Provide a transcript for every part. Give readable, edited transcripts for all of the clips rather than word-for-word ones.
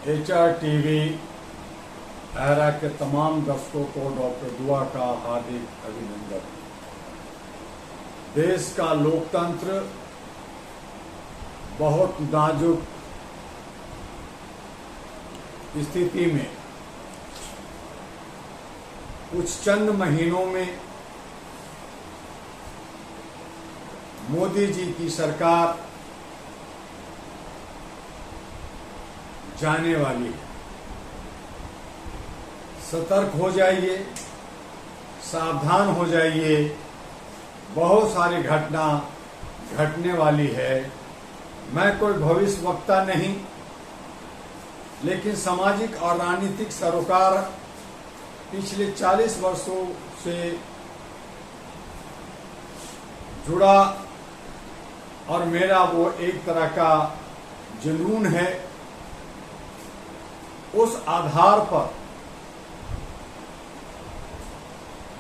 HR TV era के तमाम दर्शकों को डॉक्टर दुआ का हार्दिक अभिनंदन। देश का लोकतंत्र बहुत नाजुक स्थिति में कुछ चंद महीनों में मोदी जी की सरकार जाने वाली है। सतर्क हो जाइए, सावधान हो जाइए, बहुत सारी घटना घटने वाली है। मैं कोई भविष्यवक्ता नहीं, लेकिन सामाजिक और राजनीतिक सरोकार पिछले 40 वर्षों से जुड़ा और मेरा वो एक तरह का जुनून है। उस आधार पर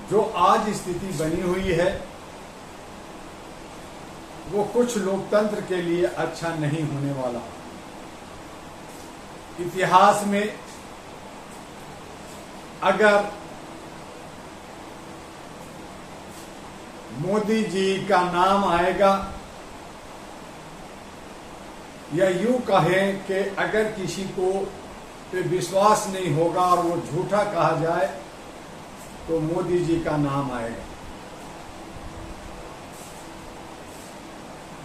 जो आज स्थिति बनी हुई है वो कुछ लोकतंत्र के लिए अच्छा नहीं होने वाला। इतिहास में अगर मोदी जी का नाम आएगा या यूं कहें कि अगर किसी को पे विश्वास नहीं होगा और वो झूठा कहा जाए तो मोदी जी का नाम आएगा।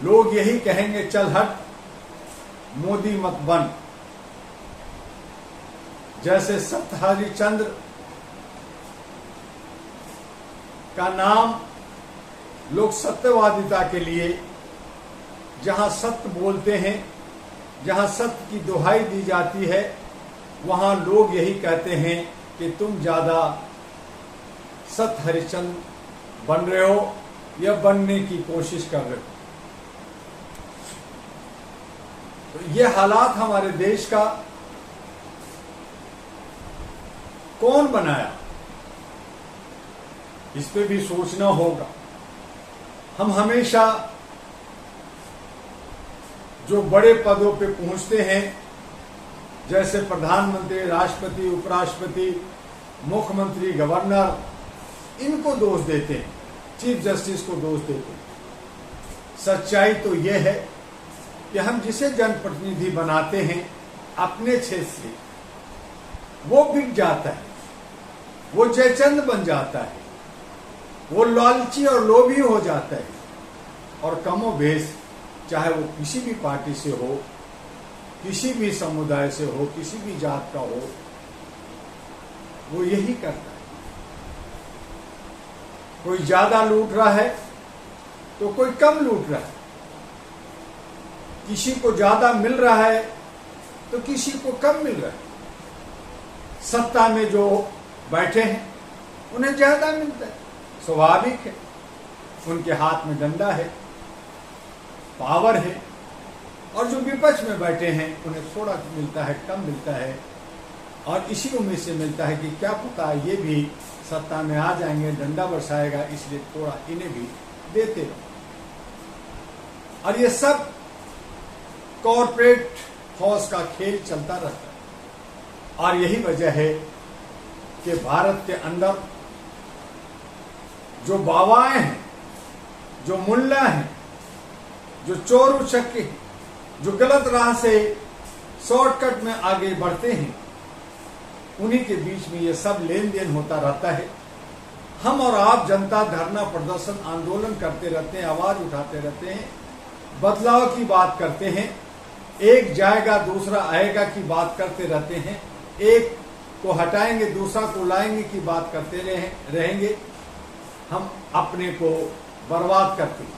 लोग यही कहेंगे, चल हट, मोदी मत बन। जैसे सत्य हरिश्चंद्र का नाम लोग सत्यवादिता के लिए, जहां सत्य बोलते हैं, जहां सत्य की दुहाई दी जाती है, वहां लोग यही कहते हैं कि तुम ज्यादा सत्य हरिश्चंद्र बन रहे हो या बनने की कोशिश कर रहे हो। तो ये हालात हमारे देश का कौन बनाया, इस पे भी सोचना होगा। हम हमेशा जो बड़े पदों पे पहुंचते हैं, जैसे प्रधानमंत्री, राष्ट्रपति, उपराष्ट्रपति, मुख्यमंत्री, गवर्नर, इनको दोष देते हैं, चीफ जस्टिस को दोष देते हैं। सच्चाई तो यह है कि हम जिसे जनप्रतिनिधि बनाते हैं अपने क्षेत्र से, वो बिक जाता है, वो जयचंद बन जाता है, वो लालची और लोभी हो जाता है। और कमोबेश चाहे वो किसी भी पार्टी से हो, किसी भी समुदाय से हो, किसी भी जात का हो, वो यही करता है। कोई ज्यादा लूट रहा है तो कोई कम लूट रहा है, किसी को ज्यादा मिल रहा है तो किसी को कम मिल रहा है। सत्ता में जो बैठे हैं उन्हें ज्यादा मिलता है, स्वाभाविक है, उनके हाथ में डंडा है, पावर है। और जो विपक्ष में बैठे हैं उन्हें थोड़ा मिलता है, कम मिलता है, और इसी उम्मीद से मिलता है कि क्या पता ये भी सत्ता में आ जाएंगे, डंडा बरसाएगा, इसलिए थोड़ा इन्हें भी देते रहो। और ये सब कॉर्पोरेट हॉर्स का खेल चलता रहता है। और यही वजह है कि भारत के अंदर जो बाबाएं हैं, जो मुल्ला हैं, जो चोर उचक्के हैं, जो गलत राह से शॉर्टकट में आगे बढ़ते हैं, उन्हीं के बीच में ये सब लेन देन होता रहता है। हम और आप जनता धरना, प्रदर्शन, आंदोलन करते रहते हैं, आवाज उठाते रहते हैं, बदलाव की बात करते हैं, एक जाएगा दूसरा आएगा की बात करते रहते हैं, एक को हटाएंगे दूसरा को लाएंगे की बात करते रहेंगे। हम अपने को बर्बाद करते हैं,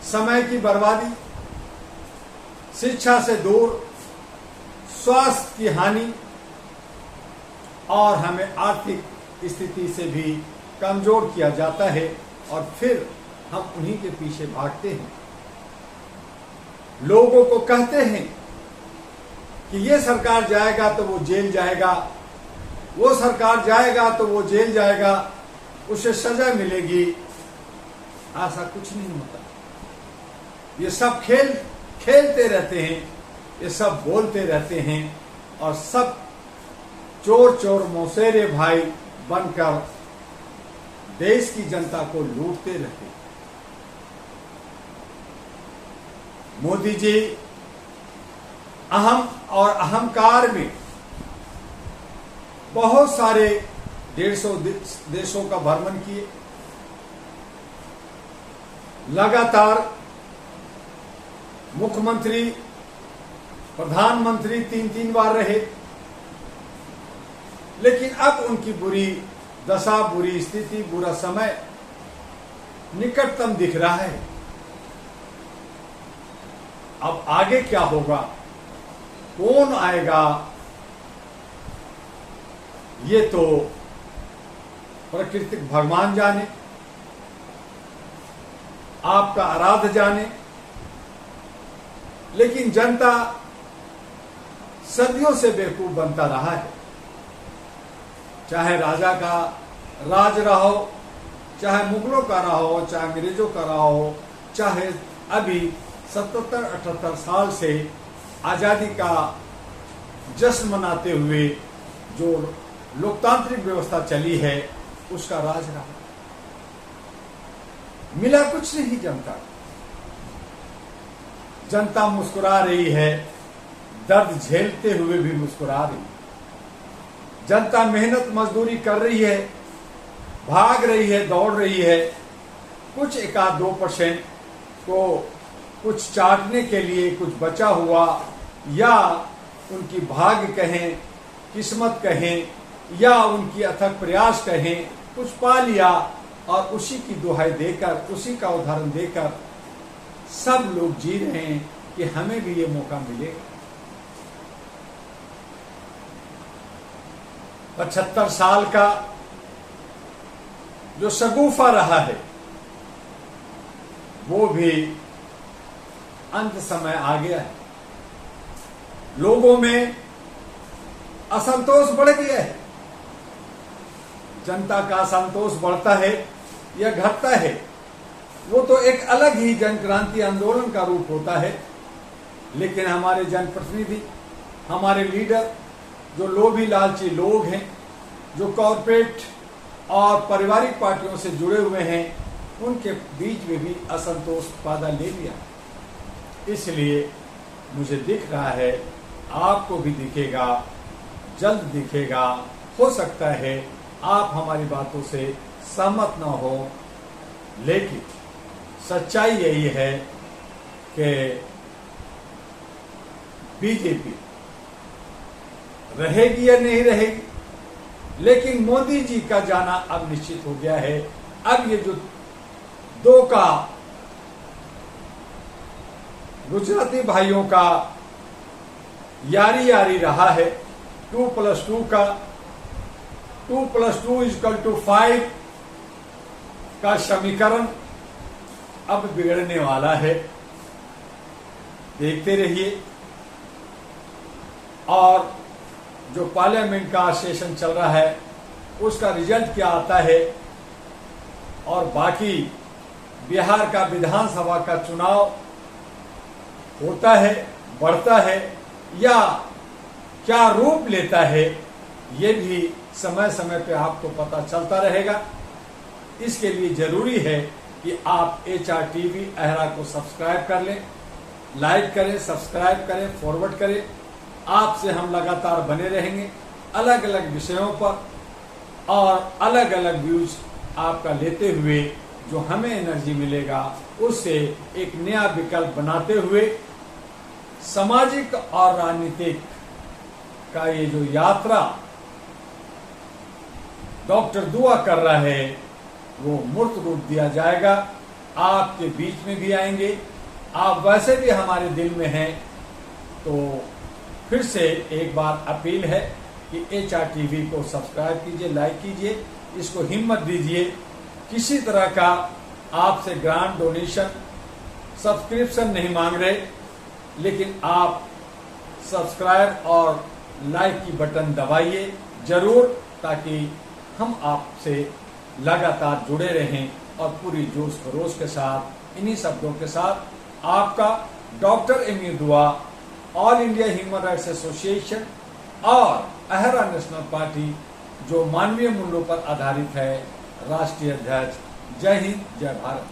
समय की बर्बादी, शिक्षा से दूर, स्वास्थ्य की हानि, और हमें आर्थिक स्थिति से भी कमजोर किया जाता है, और फिर हम उन्हीं के पीछे भागते हैं। लोगों को कहते हैं कि ये सरकार जाएगा तो वो जेल जाएगा, वो सरकार जाएगा तो वो जेल जाएगा, उसे सजा मिलेगी। ऐसा कुछ नहीं होता। ये सब खेलते रहते हैं, ये सब बोलते रहते हैं, और सब चोर चोर मौसेरे भाई बनकर देश की जनता को लूटते रहे। मोदी जी अहम और अहंकार में बहुत सारे 150 देशों का भ्रमण किए, लगातार मुख्यमंत्री प्रधानमंत्री 3-3 बार रहे, लेकिन अब उनकी बुरी दशा, बुरी स्थिति, बुरा समय निकटतम दिख रहा है। अब आगे क्या होगा, कौन आएगा, ये तो प्राकृतिक भगवान जाने, आपका आराध्य जाने। लेकिन जनता सदियों से बेवकूफ बनता रहा है। चाहे राजा का राज रहा हो, चाहे मुगलों का रहा हो, चाहे अंग्रेजों का रहा हो, चाहे अभी 77-78 साल से आजादी का जश्न मनाते हुए जो लोकतांत्रिक व्यवस्था चली है, उसका राज रहा। मिला कुछ नहीं जनता। जनता मुस्कुरा रही है, दर्द झेलते हुए भी मुस्कुरा रही है। जनता मेहनत मजदूरी कर रही है, भाग रही है, दौड़ रही है। कुछ 1-2% को कुछ चाटने के लिए कुछ बचा हुआ, या उनकी भाग्य कहें, किस्मत कहें, या उनकी अथक प्रयास कहें, कुछ पा लिया और उसी की दुहाई देकर, उसी का उदाहरण देकर सब लोग जी रहे हैं कि हमें भी ये मौका मिलेगा। 75 साल का जो शगुफा रहा है, वो भी अंत समय आ गया है। लोगों में असंतोष बढ़ गया है। जनता का असंतोष बढ़ता है या घटता है, वो तो एक अलग ही जन क्रांति आंदोलन का रूप होता है। लेकिन हमारे जनप्रतिनिधि, हमारे लीडर, जो लोभी लालची लोग हैं, जो कॉरपोरेट और पारिवारिक पार्टियों से जुड़े हुए हैं, उनके बीच में भी असंतोष पैदा ले लिया। इसलिए मुझे दिख रहा है, आपको भी दिखेगा, जल्द दिखेगा। हो सकता है आप हमारी बातों से सहमत ना हो, लेकिन सच्चाई यही है कि बीजेपी रहेगी या नहीं रहेगी, लेकिन मोदी जी का जाना अब निश्चित हो गया है। अब ये जो दो का गुजराती भाइयों का यारी रहा है, 2+2 का 2+2 = 5 का समीकरण अब बिगड़ने वाला है। देखते रहिए। और जो पार्लियामेंट का सेशन चल रहा है, उसका रिजल्ट क्या आता है, और बाकी बिहार का विधानसभा का चुनाव होता है, बढ़ता है, या क्या रूप लेता है, ये भी समय समय पे आपको पता चलता रहेगा। इसके लिए जरूरी है कि आप HRTV अहरा को सब्सक्राइब कर लें, लाइक करें, सब्सक्राइब करें, फॉरवर्ड करें। आपसे हम लगातार बने रहेंगे अलग अलग विषयों पर, और अलग अलग व्यूज आपका लेते हुए जो हमें एनर्जी मिलेगा, उससे एक नया विकल्प बनाते हुए सामाजिक और राजनीतिक का ये जो यात्रा डॉक्टर दुआ कर रहा है, वो मूर्त रूप दिया जाएगा। आपके बीच में भी आएंगे। आप वैसे भी हमारे दिल में हैं। तो फिर से एक बार अपील है कि HRTV को सब्सक्राइब कीजिए, लाइक कीजिए, इसको हिम्मत दीजिए। किसी तरह का आपसे ग्रांट, डोनेशन, सब्सक्रिप्शन नहीं मांग रहे, लेकिन आप सब्सक्राइब और लाइक की बटन दबाइए जरूर, ताकि हम आपसे लगातार जुड़े रहें और पूरी जोश खरोश के साथ, इन्हीं शब्दों के साथ आपका डॉक्टर एम यू दुआ, all India human rights association, और अहरा नेशनल पार्टी जो मानवीय मूल्यों पर आधारित है। राष्ट्रीय अध्यक्ष। जय हिंद, जय भारत।